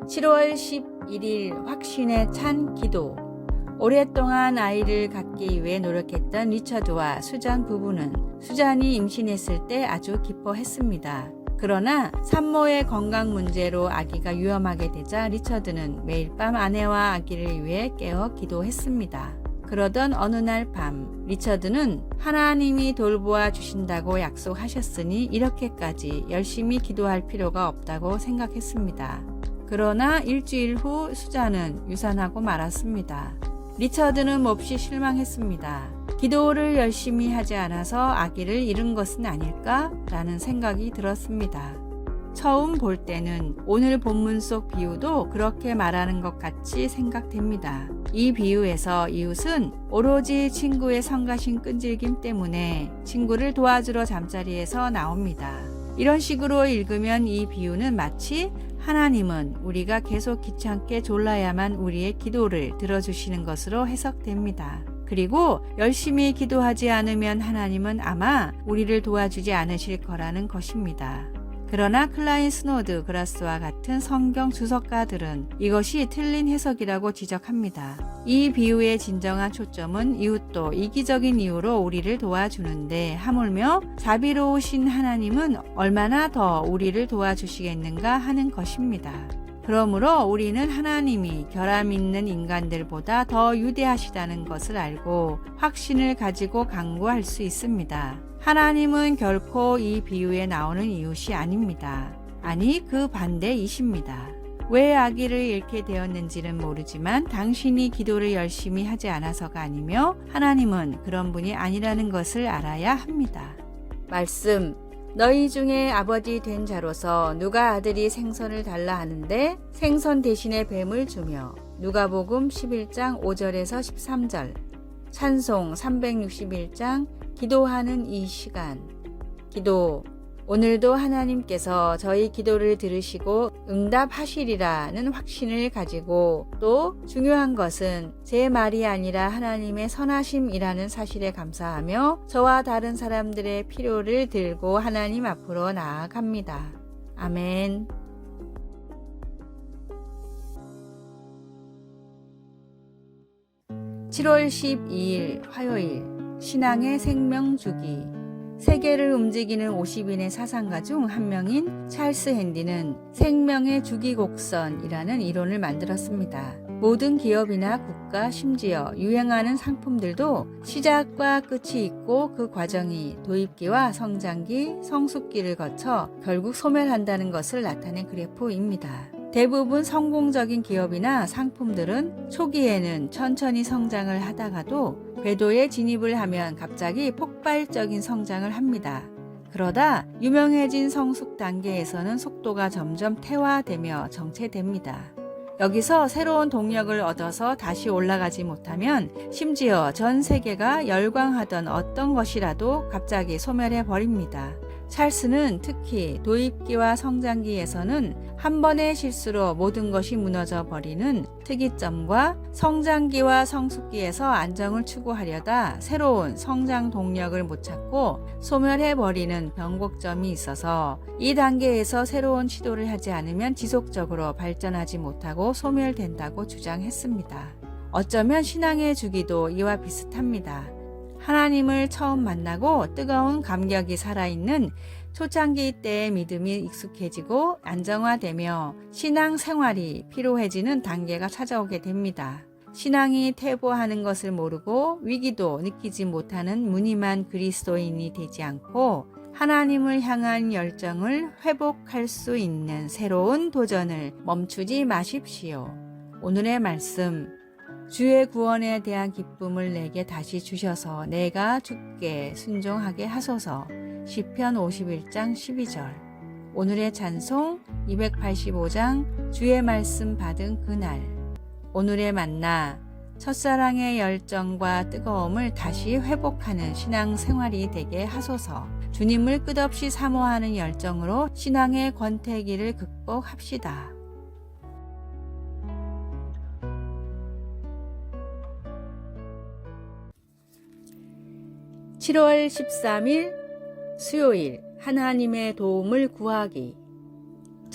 7월 11일 확신에 찬 기도. 오랫동안 아이를 갖기 위해 노력했던 리처드와 수잔 부부는 수잔이 임신했을 때 아주 기뻐했습니다. 그러나 산모의 건강 문제로 아기가 위험하게 되자 리처드는 매일 밤 아내와 아기를 위해 깨어 기도했습니다. 그러던 어느 날 밤 리처드는 하나님이 돌보아 주신다고 약속하셨으니 이렇게까지 열심히 기도할 필요가 없다고 생각했습니다. 그러나 일주일 후 수잔은 유산하고 말았습니다. 리처드는 몹시 실망했습니다. 기도를 열심히 하지 않아서 아기를 잃은 것은 아닐까? 라는 생각이 들었습니다. 처음 볼 때는 오늘 본문 속 비유도 그렇게 말하는 것 같이 생각됩니다. 이 비유에서 이웃은 오로지 친구의 성가신 끈질김 때문에 친구를 도와주러 잠자리에서 나옵니다. 이런 식으로 읽으면 이 비유는 마치 하나님은 우리가 계속 귀찮게 졸라야만 우리의 기도를 들어주시는 것으로 해석됩니다. 그리고 열심히 기도하지 않으면 하나님은 아마 우리를 도와주지 않으실 거라는 것입니다. 그러나 클라인 스노드 그라스와 같은 성경 주석가들은 이것이 틀린 해석이라고 지적합니다. 이 비유의 진정한 초점은 이웃도 이기적인 이유로 우리를 도와주는데 하물며 자비로우신 하나님은 얼마나 더 우리를 도와주시겠는가 하는 것입니다. 그러므로 우리는 하나님이 결함 있는 인간들보다 더 위대하시다는 것을 알고 확신을 가지고 간구할 수 있습니다. 하나님은 결코 이 비유에 나오는 이웃이 아닙니다. 아니, 그 반대이십니다. 왜 아기를 잃게 되었는지는 모르지만 당신이 기도를 열심히 하지 않아서가 아니며 하나님은 그런 분이 아니라는 것을 알아야 합니다. 말씀. 너희 중에 아버지 된 자로서 누가 아들이 생선을 달라 하는데 생선 대신에 뱀을 주며. 누가복음 11장 5절에서 13절. 찬송 361장 기도하는 이 시간. 기도. 오늘도 하나님께서 저희 기도를 들으시고 응답하시리라는 확신을 가지고 또 중요한 것은 제 말이 아니라 하나님의 선하심이라는 사실에 감사하며 저와 다른 사람들의 필요를 들고 하나님 앞으로 나아갑니다. 아멘. (7월 12일) 화요일 신앙의 생명주기. 세계를 움직이는 50인의 사상가 중 한 명인 찰스 핸디는 생명의 주기곡선이라는 이론을 만들었습니다. 모든 기업이나 국가, 심지어 유행하는 상품들도 시작과 끝이 있고 그 과정이 도입기와 성장기, 성숙기를 거쳐 결국 소멸한다는 것을 나타낸 그래프입니다. 대부분 성공적인 기업이나 상품들은 초기에는 천천히 성장을 하다가도 궤도에 진입을 하면 갑자기 폭발적인 성장을 합니다. 그러다 유명해진 성숙 단계에서는 속도가 점점 퇴화되며 정체됩니다. 여기서 새로운 동력을 얻어서 다시 올라가지 못하면 심지어 전 세계가 열광하던 어떤 것이라도 갑자기 소멸해 버립니다. 찰스는 특히 도입기와 성장기에서는 한 번의 실수로 모든 것이 무너져 버리는 특이점과 성장기와 성숙기에서 안정을 추구하려다 새로운 성장 동력을 못 찾고 소멸해 버리는 변곡점이 있어서 이 단계에서 새로운 시도를 하지 않으면 지속적으로 발전하지 못하고 소멸된다고 주장했습니다. 어쩌면 신앙의 주기도 이와 비슷합니다. 하나님을 처음 만나고 뜨거운 감격이 살아있는 초창기 때의 믿음이 익숙해지고 안정화되며 신앙 생활이 피로해지는 단계가 찾아오게 됩니다. 신앙이 퇴보하는 것을 모르고 위기도 느끼지 못하는 무늬만 그리스도인이 되지 않고 하나님을 향한 열정을 회복할 수 있는 새로운 도전을 멈추지 마십시오. 오늘의 말씀. 주의 구원에 대한 기쁨을 내게 다시 주셔서 내가 주께 순종하게 하소서. 시편 51장 12절. 오늘의 찬송 285장 주의 말씀 받은 그날. 오늘의 만나. 첫사랑의 열정과 뜨거움을 다시 회복하는 신앙생활이 되게 하소서. 주님을 끝없이 사모하는 열정으로 신앙의 권태기를 극복합시다. 7월 13일 수요일 하나님의 도움을 구하기.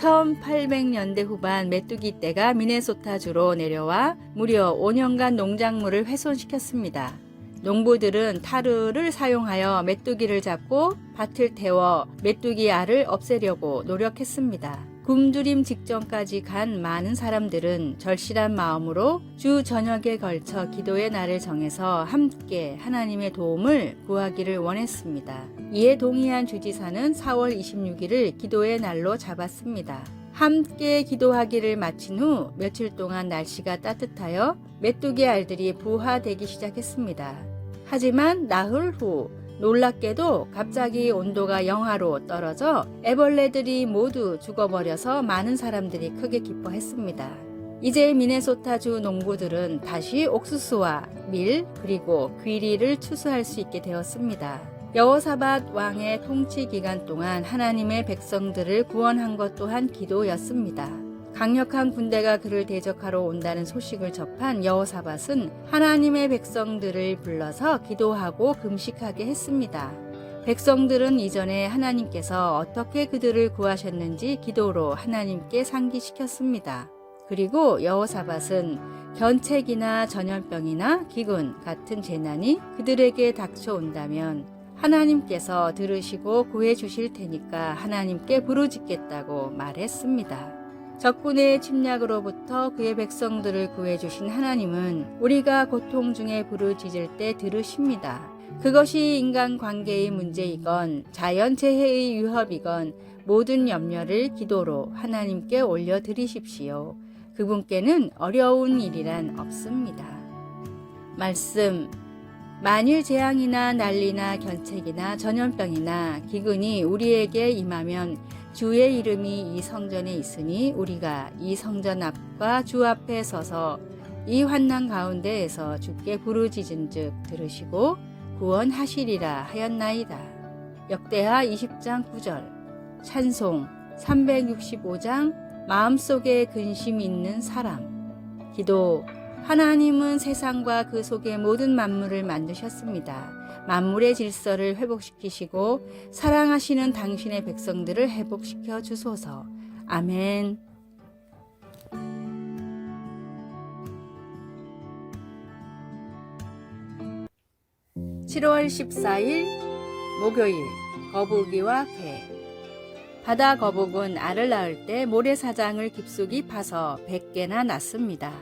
1800년대 후반 메뚜기 떼가 미네소타주로 내려와 무려 5년간 농작물을 훼손시켰습니다. 농부들은 타르를 사용하여 메뚜기를 잡고 밭을 태워 메뚜기 알을 없애려고 노력했습니다. 굶주림 직전까지 간 많은 사람들은 절실한 마음으로 주 저녁에 걸쳐 기도의 날을 정해서 함께 하나님의 도움을 구하기를 원했습니다. 이에 동의한 주지사는 4월 26일을 기도의 날로 잡았습니다. 함께 기도하기를 마친 후 며칠 동안 날씨가 따뜻하여 메뚜기 알들이 부화되기 시작했습니다. 하지만 나흘 후 놀랍게도 갑자기 온도가 영하로 떨어져 애벌레들이 모두 죽어버려서 많은 사람들이 크게 기뻐했습니다. 이제 미네소타주 농부들은 다시 옥수수와 밀 그리고 귀리를 추수할 수 있게 되었습니다. 여호사밧 왕의 통치 기간 동안 하나님의 백성들을 구원한 것 또한 기도였습니다. 강력한 군대가 그를 대적하러 온다는 소식을 접한 여호사밧은 하나님의 백성들을 불러서 기도하고 금식하게 했습니다. 백성들은 이전에 하나님께서 어떻게 그들을 구하셨는지 기도로 하나님께 상기시켰습니다. 그리고 여호사밧은 견책이나 전염병이나 기근 같은 재난이 그들에게 닥쳐온다면 하나님께서 들으시고 구해 주실 테니까 하나님께 부르짖겠다고 말했습니다. 적군의 침략으로부터 그의 백성들을 구해주신 하나님은 우리가 고통 중에 부르짖을 때 들으십니다. 그것이 인간관계의 문제이건 자연재해의 위협이건 모든 염려를 기도로 하나님께 올려드리십시오. 그분께는 어려운 일이란 없습니다. 말씀. 만일 재앙이나 난리나 견책이나 전염병이나 기근이 우리에게 임하면 주의 이름이 이 성전에 있으니 우리가 이 성전 앞과 주 앞에 서서 이 환난 가운데에서 주께 부르짖은즉 들으시고 구원하시리라 하였나이다. 역대하 20장 9절. 찬송 365장 마음속에 근심 있는 사람. 기도. 하나님은 세상과 그 속의 모든 만물을 만드셨습니다. 만물의 질서를 회복시키시고 사랑하시는 당신의 백성들을 회복시켜 주소서. 아멘. 7월 14일 목요일. 거북이와 개. 바다 거북은 알을 낳을 때 모래사장을 깊숙이 파서 100개나 낳습니다.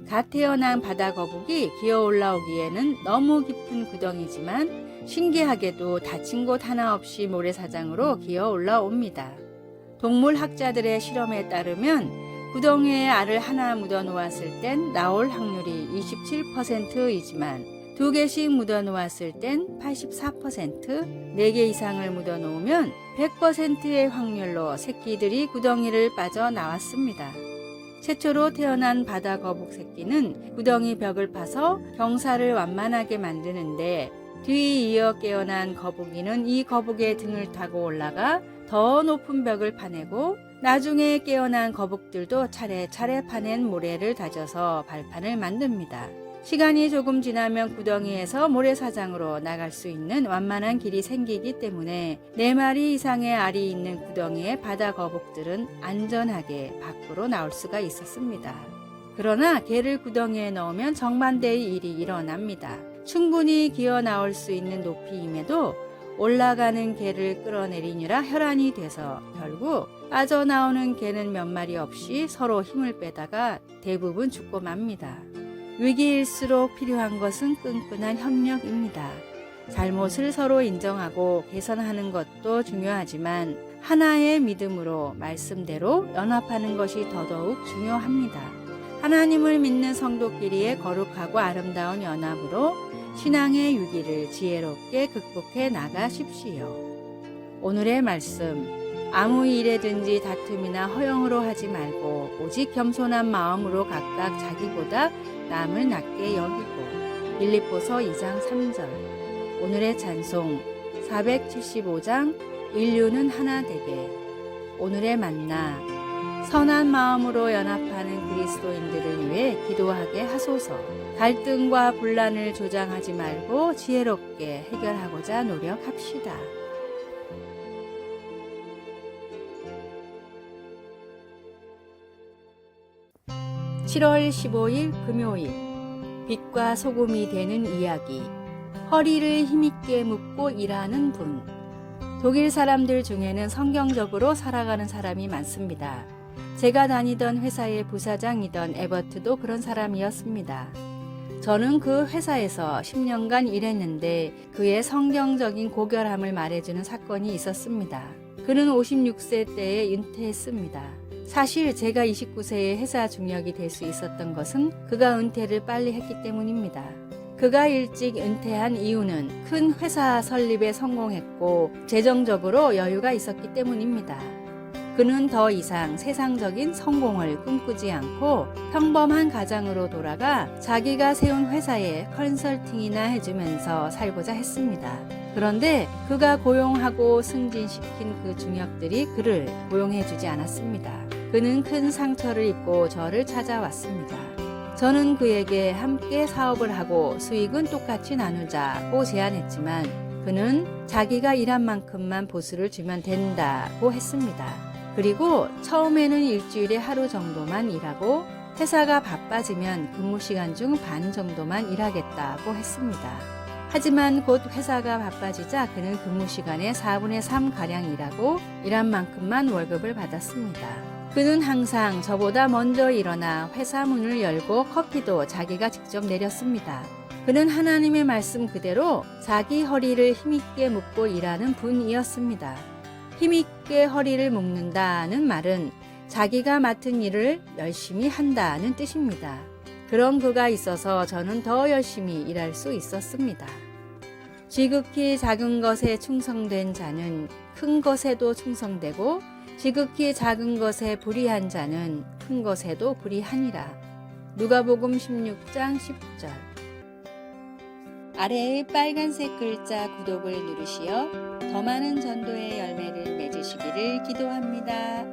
갓 태어난 바다 거북이 기어 올라오기에는 너무 깊은 구덩이지만 신기하게도 다친 곳 하나 없이 모래사장으로 기어 올라옵니다. 동물학자들의 실험에 따르면 구덩이에 알을 하나 묻어 놓았을 땐 나올 확률이 27%이지만 2개씩 묻어 놓았을 땐 84%, 4개 이상을 묻어 놓으면 100%의 확률로 새끼들이 구덩이를 빠져나왔습니다. 최초로 태어난 바다 거북 새끼는 구덩이 벽을 파서 경사를 완만하게 만드는데 뒤이어 깨어난 거북이는 이 거북의 등을 타고 올라가 더 높은 벽을 파내고 나중에 깨어난 거북들도 차례차례 파낸 모래를 다져서 발판을 만듭니다. 시간이 조금 지나면 구덩이에서 모래사장으로 나갈 수 있는 완만한 길이 생기기 때문에 4마리 이상의 알이 있는 구덩이에 바다 거북들은 안전하게 밖으로 나올 수가 있었습니다. 그러나 개를 구덩이에 넣으면 정반대의 일이 일어납니다. 충분히 기어 나올 수 있는 높이임에도 올라가는 개를 끌어내리느라 혈안이 돼서 결국 빠져나오는 개는 몇 마리 없이 서로 힘을 빼다가 대부분 죽고 맙니다. 위기일수록 필요한 것은 끈끈한 협력입니다. 잘못을 서로 인정하고 개선하는 것도 중요하지만 하나의 믿음으로 말씀대로 연합하는 것이 더더욱 중요합니다. 하나님을 믿는 성도끼리의 거룩하고 아름다운 연합으로 신앙의 위기를 지혜롭게 극복해 나가십시오. 오늘의 말씀. 아무 일에든지 다툼이나 허영으로 하지 말고 오직 겸손한 마음으로 각각 자기보다 남을 낮게 여기고. 빌립보서 2장 3절. 오늘의 찬송 475장 인류는 하나 되게. 오늘의 만나. 선한 마음으로 연합하는 그리스도인들을 위해 기도하게 하소서. 갈등과 분란을 조장하지 말고 지혜롭게 해결하고자 노력합시다. 7월 15일 금요일 빛과 소금이 되는 이야기. 허리를 힘있게 묶고 일하는 분. 독일 사람들 중에는 성경적으로 살아가는 사람이 많습니다. 제가 다니던 회사의 부사장이던 에버트도 그런 사람이었습니다. 저는 그 회사에서 10년간 일했는데 그의 성경적인 고결함을 말해주는 사건이 있었습니다. 그는 56세 때에 은퇴했습니다. 사실 제가 29세에 회사 중역이 될 수 있었던 것은 그가 은퇴를 빨리 했기 때문입니다. 그가 일찍 은퇴한 이유는 큰 회사 설립에 성공했고 재정적으로 여유가 있었기 때문입니다. 그는 더 이상 세상적인 성공을 꿈꾸지 않고 평범한 가장으로 돌아가 자기가 세운 회사에 컨설팅이나 해주면서 살고자 했습니다. 그런데 그가 고용하고 승진시킨 그 중역들이 그를 고용해주지 않았습니다. 그는 큰 상처를 입고 저를 찾아왔습니다. 저는 그에게 함께 사업을 하고 수익은 똑같이 나누자고 제안했지만 그는 자기가 일한 만큼만 보수를 주면 된다고 했습니다. 그리고 처음에는 일주일에 하루 정도만 일하고 회사가 바빠지면 근무 시간 중 반 정도만 일하겠다고 했습니다. 하지만 곧 회사가 바빠지자 그는 근무 시간의 4분의 3가량 일하고 일한 만큼만 월급을 받았습니다. 그는 항상 저보다 먼저 일어나 회사 문을 열고 커피도 자기가 직접 내렸습니다. 그는 하나님의 말씀 그대로 자기 허리를 힘있게 묶고 일하는 분이었습니다. 힘있게 허리를 묶는다는 말은 자기가 맡은 일을 열심히 한다는 뜻입니다. 그런 그가 있어서 저는 더 열심히 일할 수 있었습니다. 지극히 작은 것에 충성된 자는 큰 것에도 충성되고 지극히 작은 것에 불의한 자는 큰 것에도 불의하니라. 누가복음 16장 10절. 아래의 빨간색 글자 구독을 누르시어 더 많은 전도의 열매를 맺으시기를 기도합니다.